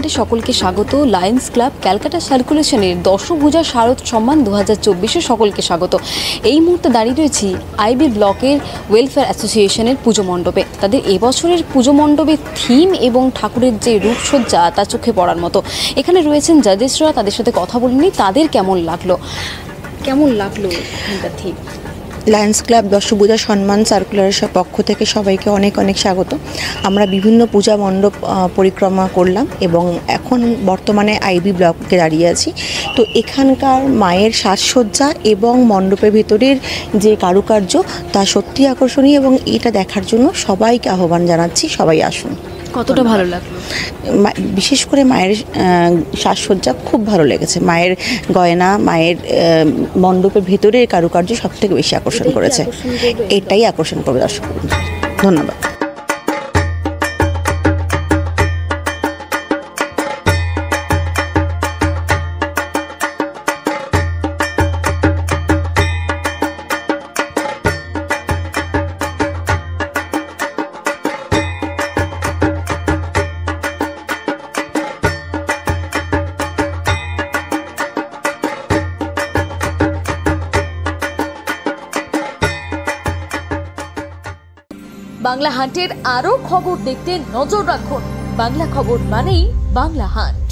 নমস্কারে সকলকে স্বাগত। Lions club Calcutta সার্কুলেশনের দশভুজা শারদ সম্মান 2024-এ সকলকে স্বাগত। এই মুহূর্তে দাঁড়িয়ে রয়েছি আইবি ব্লকের ওয়েলফেয়ার অ্যাসোসিয়েশনের পুজো মণ্ডপে। তাদের এবছরের পুজো মণ্ডপের থিম এবং ঠাকুরের যে রূপসজ্জা তা চোখে পড়ার মতো। এখানে রয়েছেন জাজেসরা, তাদের সাথে কথা বলিনি, তাদের কেমন লাগলো এখানকার থিম। লায়ন্স ক্লাব দশভুজা সম্মান সার্কুলারের পক্ষ থেকে সবাইকে অনেক অনেক স্বাগত। আমরা বিভিন্ন পূজা মণ্ডপ পরিক্রমা করলাম এবং এখন বর্তমানে আইবি ব্লকে দাঁড়িয়ে আছি। তো এখানকার মায়ের সাজসজ্জা এবং মণ্ডপের ভেতরের যে কারুকার্য তা সত্যি আকর্ষণীয় এবং এটা দেখার জন্য সবাইকে আহ্বান জানাচ্ছি, সবাই আসুন। কতটা ভালো লাগলো? বিশেষ করে মায়ের সাজসজ্জা খুব ভালো লেগেছে। মায়ের গয়না, মায়ের মণ্ডপের ভেতরের কারুকার্য সব থেকে বেশি আকর্ষণ করেছে। এটাই আকর্ষণ করবে দর্শক। ধন্যবাদ। বাংলা হাটের আরো খবর দেখতে নজর রাখুন। বাংলা খবর মানেই বাংলা হাট।